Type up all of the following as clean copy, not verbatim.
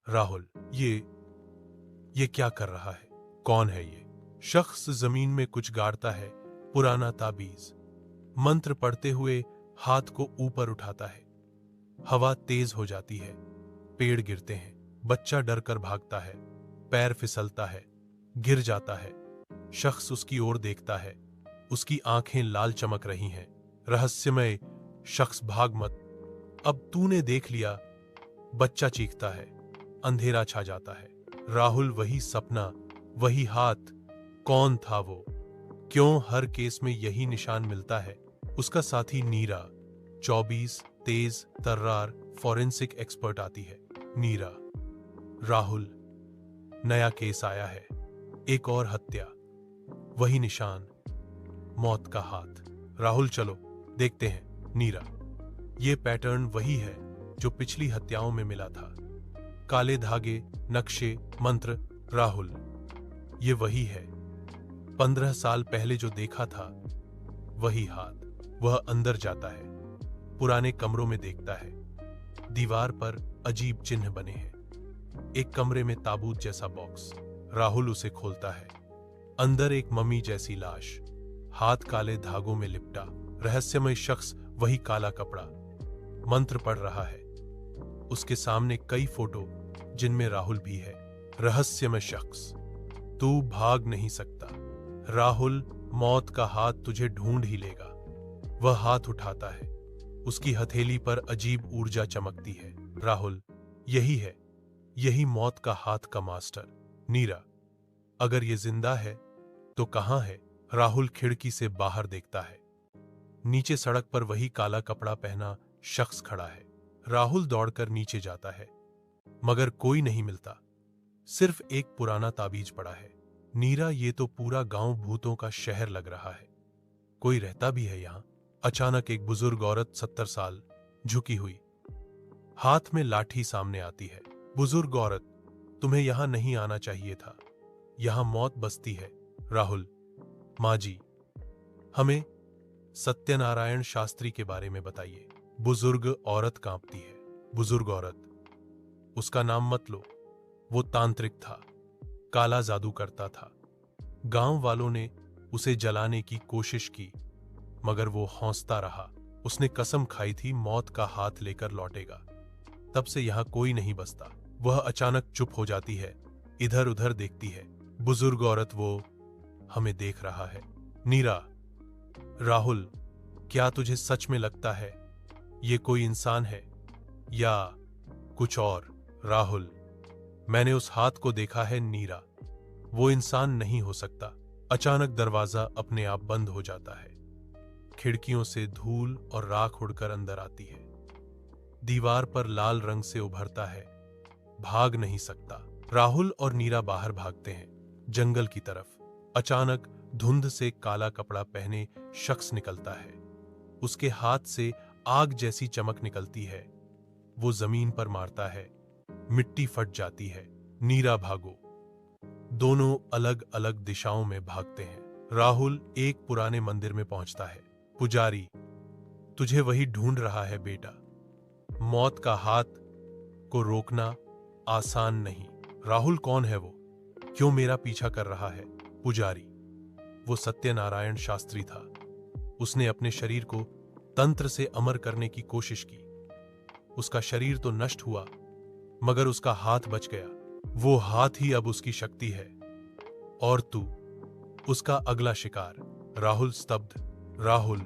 राहुल, ये क्या कर रहा है? कौन है ये? शख्स जमीन में कुछ गाड़ता है। पुराना ताबीज। मंत्र पढ़ते हुए हाथ को ऊपर उठाता है। हवा तेज हो जाती है। पेड़ गिरते हैं। बच्चा डरकर भागता है। पैर फिसलता है। गिर जाता है। शख्स उसकी ओर देखता है। उसकी आंखें लाल चमक रही हैं। रहस्यमय शख्स, भाग मत, अब तूने देख लिया। बच्चा चीखता है। अंधेरा छा जाता है। राहुल, वही सपना, वही हाथ। कौन था वो? क्यों हर केस में यही निशान मिलता है? उसका साथी नीरा, 24, तेज तर्रार, फॉरेंसिक एक्सपर्ट आती है। नीरा, राहुल, नया केस आया है। एक और हत्या, वही निशान, मौत का हाथ। राहुल, चलो देखते हैं। नीरा, ये पैटर्न वही है जो पिछली हत्याओं में मिला था। काले धागे, नक्शे, मंत्र। राहुल, ये वही है। 15 साल पहले जो देखा था, वही हाथ। वह अंदर जाता है। पुराने कमरों में देखता है। दीवार पर अजीब चिन्ह बने हैं। एक कमरे में ताबूत जैसा बॉक्स। राहुल उसे खोलता है। अंदर एक मम्मी जैसी लाश, हाथ काले धागों में लिपटा। रहस्यमय शख्स, वही काला कपड़ा, मंत्र पढ़ रहा है। उसके सामने कई फोटो जिनमें राहुल भी है। रहस्यमय शख्स, तू भाग नहीं सकता। राहुल, मौत का हाथ तुझे ढूंढ ही लेगा। वह हाथ उठाता है। उसकी हथेली पर अजीब ऊर्जा चमकती है। राहुल, यही है, यही मौत का हाथ का मास्टर। नीरा, अगर ये जिंदा है तो कहां है? राहुल खिड़की से बाहर देखता है। नीचे सड़क पर वही काला कपड़ा पहना शख्स खड़ा है। राहुल दौड़कर नीचे जाता है, मगर कोई नहीं मिलता। सिर्फ एक पुराना ताबीज पड़ा है। नीरा, ये तो पूरा गांव भूतों का शहर लग रहा है। कोई रहता भी है यहां? अचानक एक बुजुर्ग औरत, 70 साल, झुकी हुई, हाथ में लाठी, सामने आती है। बुजुर्ग औरत, तुम्हें यहां नहीं आना चाहिए था। यहां मौत बसती है। राहुल, माँ जी, हमें सत्यनारायण शास्त्री के बारे में बताइए। बुजुर्ग औरत कांपती है। बुजुर्ग औरत, उसका नाम मत लो। वो तांत्रिक था, काला जादू करता था। गांव वालों ने उसे जलाने की कोशिश की, मगर वो हौंसता रहा। उसने कसम खाई थी मौत का हाथ लेकर लौटेगा। तब से यहां कोई नहीं बसता। वह अचानक चुप हो जाती है, इधर उधर देखती है। बुजुर्ग औरत, वो हमें देख रहा है। नीरा, राहुल, क्या तुझे सच में लगता है ये कोई इंसान है या कुछ और? राहुल, मैंने उस हाथ को देखा है। नीरा, वो इंसान नहीं हो सकता। अचानक दरवाजा अपने आप बंद हो जाता है। खिड़कियों से धूल और राख उड़कर अंदर आती है। दीवार पर लाल रंग से उभरता है, भाग नहीं सकता। राहुल और नीरा बाहर भागते हैं, जंगल की तरफ। अचानक धुंध से काला कपड़ा पहने शख्स निकलता है। उसके हाथ से आग जैसी चमक निकलती है। वो जमीन पर मारता है, मिट्टी फट जाती है। नीरा, भागो। दोनों अलग अलग दिशाओं में भागते हैं। राहुल एक पुराने मंदिर में पहुंचता है। पुजारी, तुझे वही ढूंढ रहा है बेटा। मौत का हाथ को रोकना आसान नहीं। राहुल, कौन है वो? क्यों मेरा पीछा कर रहा है? पुजारी, वो सत्यनारायण शास्त्री था। उसने अपने शरीर को तंत्र से अमर करने की कोशिश की। उसका शरीर तो नष्ट हुआ, मगर उसका हाथ बच गया। वो हाथ ही अब उसकी शक्ति है, और तू उसका अगला शिकार। राहुल स्तब्ध। राहुल,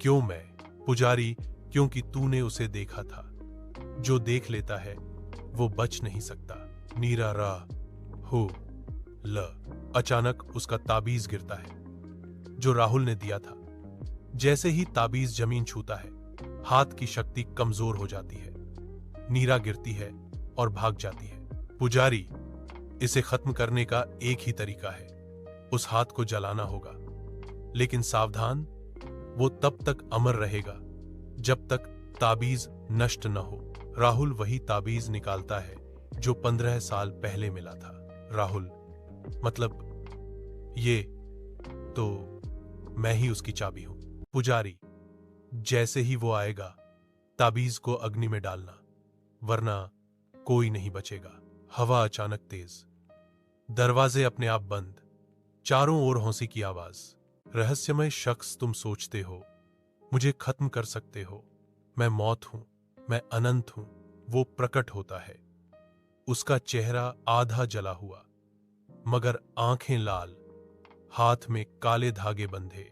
क्यों मैं? पुजारी, क्योंकि तूने उसे देखा था। जो देख लेता है वो बच नहीं सकता। नीरा, रा हो ल। अचानक उसका ताबीज गिरता है, जो राहुल ने दिया था। जैसे ही ताबीज जमीन छूता है, हाथ की शक्ति कमजोर हो जाती है। नीरा गिरती है और भाग जाती है। पुजारी, इसे खत्म करने का एक ही तरीका है, उस हाथ को जलाना होगा। लेकिन सावधान, वो तब तक अमर रहेगा जब तक ताबीज नष्ट न हो। राहुल वही ताबीज निकालता है जो 15 साल पहले मिला था। राहुल, मतलब ये तो मैं ही उसकी चाबी हूं। पुजारी, जैसे ही वो आएगा ताबीज को अग्नि में डालना, वरना कोई नहीं बचेगा। हवा अचानक तेज, दरवाजे अपने आप बंद, चारों ओर हौंसी की आवाज। रहस्यमय शख्स, तुम सोचते हो मुझे खत्म कर सकते हो, मैं मौत हूं, मैं अनंत हूं। वो प्रकट होता है, उसका चेहरा आधा जला हुआ, मगर आंखें लाल, हाथ में काले धागे बंधे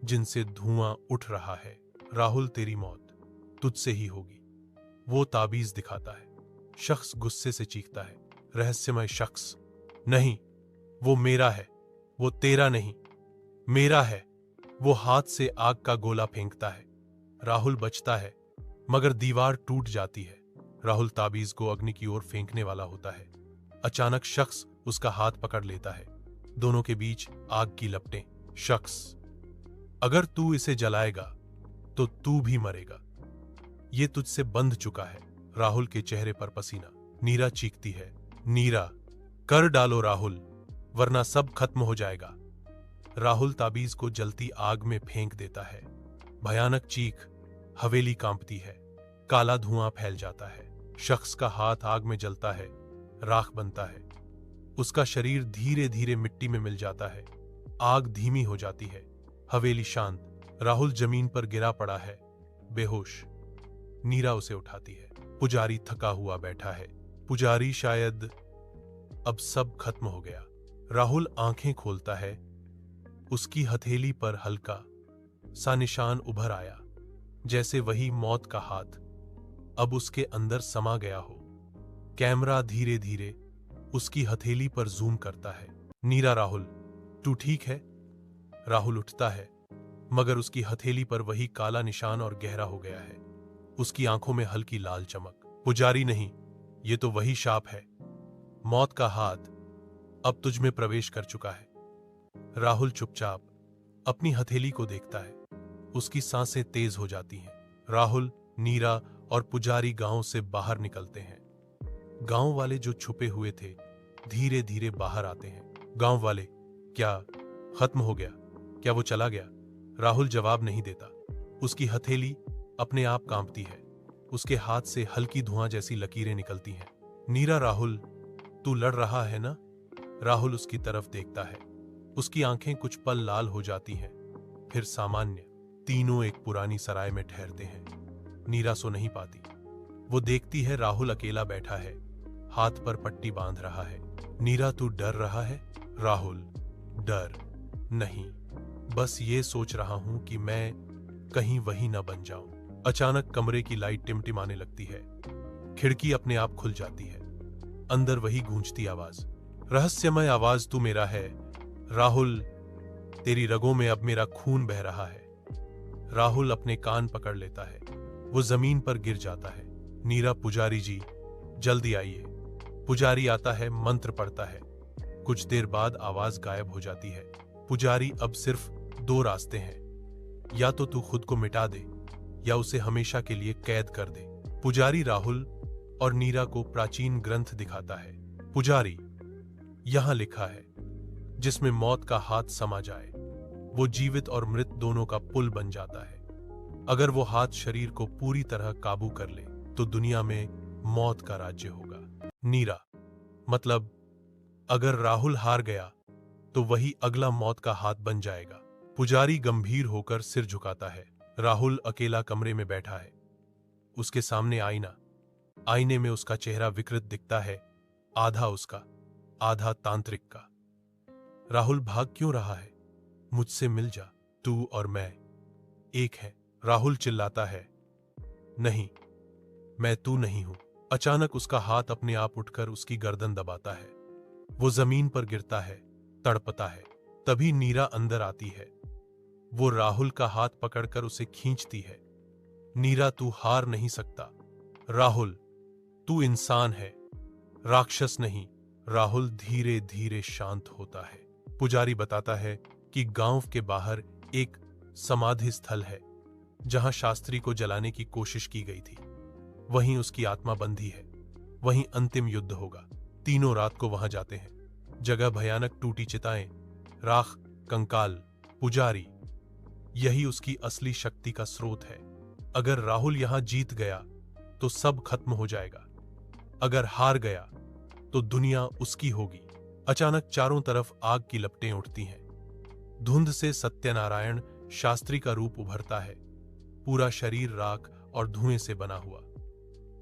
जिनसे धुआं उठ रहा है। राहुल, तेरी मौत तुझसे ही होगी। वो ताबीज दिखाता है। शख्स गुस्से से चीखता है। रहस्यमय शख्स, नहीं, वो मेरा है, वो तेरा नहीं, मेरा है। वो हाथ से आग का गोला फेंकता है। राहुल बचता है, मगर दीवार टूट जाती है। राहुल ताबीज को अग्नि की ओर फेंकने वाला होता है। अचानक शख्स उसका हाथ पकड़ लेता है। दोनों के बीच आग की लपटें। शख्स, अगर तू इसे जलाएगा तो तू भी मरेगा, ये तुझसे बंध चुका है। राहुल के चेहरे पर पसीना। नीरा चीखती है, नीरा, कर डालो राहुल, वरना सब खत्म हो जाएगा। राहुल ताबीज को जलती आग में फेंक देता है। भयानक चीख, हवेली कांपती है, काला धुआं फैल जाता है। शख्स का हाथ आग में जलता है, राख बनता है। उसका शरीर धीरे धीरे मिट्टी में मिल जाता है। आग धीमी हो जाती है, हवेली शांत। राहुल जमीन पर गिरा पड़ा है, बेहोश। नीरा उसे उठाती है। पुजारी थका हुआ बैठा है। पुजारी, शायद अब सब खत्म हो गया। राहुल आंखें खोलता है। उसकी हथेली पर हल्का सा निशान उभर आया, जैसे वही मौत का हाथ अब उसके अंदर समा गया हो। कैमरा धीरे धीरे उसकी हथेली पर जूम करता है। नीरा, राहुल, तू ठीक है? राहुल उठता है, मगर उसकी हथेली पर वही काला निशान और गहरा हो गया है। उसकी आंखों में हल्की लाल चमक। पुजारी, नहीं, ये तो वही शाप है। मौत का हाथ अब तुझ में प्रवेश कर चुका है। राहुल चुपचाप अपनी हथेली को देखता है। उसकी सांसें तेज हो जाती हैं। राहुल, नीरा और पुजारी गांव से बाहर निकलते हैं। गांव वाले जो छुपे हुए थे धीरे धीरे बाहर आते हैं। गांव वाले, क्या खत्म हो गया? क्या वो चला गया? राहुल जवाब नहीं देता। उसकी हथेली अपने आप कांपती है। उसके हाथ से हल्की धुआं जैसी लकीरें निकलती हैं। नीरा, राहुल, तू लड़ रहा है ना? राहुल उसकी तरफ देखता है। उसकी आंखें कुछ पल लाल हो जाती हैं, फिर सामान्य। तीनों एक पुरानी सराय में ठहरते हैं। नीरा सो नहीं पाती। वो देखती है राहुल अकेला बैठा है, हाथ पर पट्टी बांध रहा है। नीरा, तू डर रहा है? राहुल, डर नहीं, बस ये सोच रहा हूं कि मैं कहीं वही न बन जाऊं। अचानक कमरे की लाइट टिमटिमाने लगती है। खिड़की अपने आप खुल जाती है। अंदर वही गूंजती आवाज, रहस्यमय आवाज, तू मेरा है राहुल, तेरी रगों में अब मेरा खून बह रहा है। राहुल अपने कान पकड़ लेता है। वो जमीन पर गिर जाता है। नीरा, पुजारी जी, जल्दी आइए। पुजारी आता है, मंत्र पढ़ता है। कुछ देर बाद आवाज गायब हो जाती है। पुजारी, अब सिर्फ दो रास्ते हैं, या तो तू खुद को मिटा दे या उसे हमेशा के लिए कैद कर दे। पुजारी राहुल और नीरा को प्राचीन ग्रंथ दिखाता है। पुजारी, यहां लिखा है, जिसमें मौत का हाथ समा जाए वो जीवित और मृत दोनों का पुल बन जाता है। अगर वो हाथ शरीर को पूरी तरह काबू कर ले तो दुनिया में मौत का राज्य होगा। नीरा, मतलब अगर राहुल हार गया तो वही अगला मौत का हाथ बन जाएगा। पुजारी गंभीर होकर सिर झुकाता है। राहुल अकेला कमरे में बैठा है। उसके सामने आईना। आईने में उसका चेहरा विकृत दिखता है, आधा उसका, आधा तांत्रिक का। राहुल, भाग क्यों रहा है? मुझसे मिल जा, तू और मैं एक है। राहुल चिल्लाता है, नहीं, मैं तू नहीं हूं। अचानक उसका हाथ अपने आप उठकर उसकी गर्दन दबाता है। वो जमीन पर गिरता है, तड़पता है। तभी नीरा अंदर आती है। वो राहुल का हाथ पकड़कर उसे खींचती है। नीरा, तू हार नहीं सकता। राहुल, तू इंसान है, राक्षस नहीं। राहुल धीरे धीरे शांत होता है। पुजारी बताता है कि गांव के बाहर एक समाधि स्थल है जहां शास्त्री को जलाने की कोशिश की गई थी। वहीं उसकी आत्मा बंधी है। वहीं अंतिम युद्ध होगा। तीनों रात को वहां जाते हैं। जगह भयानक, टूटी चिताएं, राख, कंकाल। पुजारी, यही उसकी असली शक्ति का स्रोत है। अगर राहुल यहां जीत गया तो सब खत्म हो जाएगा। अगर हार गया तो दुनिया उसकी होगी। अचानक चारों तरफ आग की लपटें उठती हैं। धुंध से सत्यनारायण शास्त्री का रूप उभरता है, पूरा शरीर राख और धुएं से बना हुआ।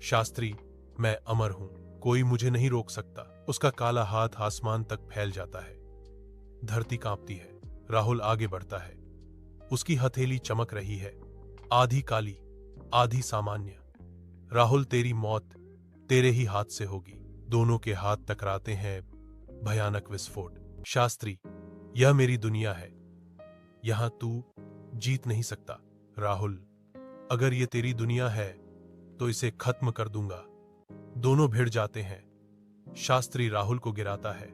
शास्त्री, मैं अमर हूं, कोई मुझे नहीं रोक सकता। उसका काला हाथ आसमान तक फैल जाता है। धरती कांपती है। राहुल आगे बढ़ता है। उसकी हथेली चमक रही है, आधी काली आधी सामान्य। राहुल, तेरी मौत तेरे ही हाथ से होगी। दोनों के हाथ टकराते हैं, भयानक विस्फोट। शास्त्री, यह मेरी दुनिया है, यहां तू जीत नहीं सकता। राहुल, अगर ये तेरी दुनिया है तो इसे खत्म कर दूंगा। दोनों भिड़ जाते हैं। शास्त्री राहुल को गिराता है।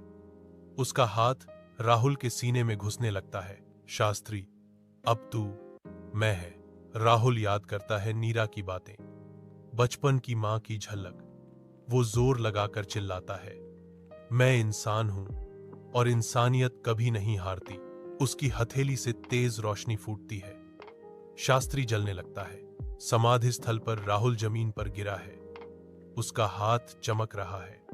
उसका हाथ राहुल के सीने में घुसने लगता है। शास्त्री, अब तू मैं है। राहुल याद करता है नीरा की बातें, बचपन की मां की झलक। वो जोर लगाकर चिल्लाता है, मैं इंसान हूं और इंसानियत कभी नहीं हारती। उसकी हथेली से तेज रोशनी फूटती है। शास्त्री जलने लगता है। समाधि स्थल पर राहुल जमीन पर गिरा है। उसका हाथ चमक रहा है।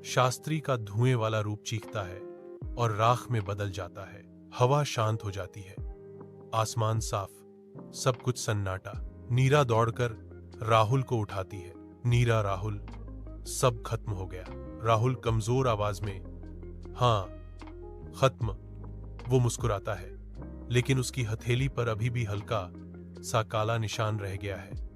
शास्त्री का धुएं वाला रूप चीखता है और राख में बदल जाता है। हवा शांत हो जाती है। आसमान साफ, सब कुछ सन्नाटा। नीरा दौड़कर राहुल को उठाती है। नीरा, राहुल, सब खत्म हो गया। राहुल कमजोर आवाज में, हाँ, खत्म। वो मुस्कुराता है, लेकिन उसकी हथेली पर अभी भी हल्का सा काला निशान रह गया है।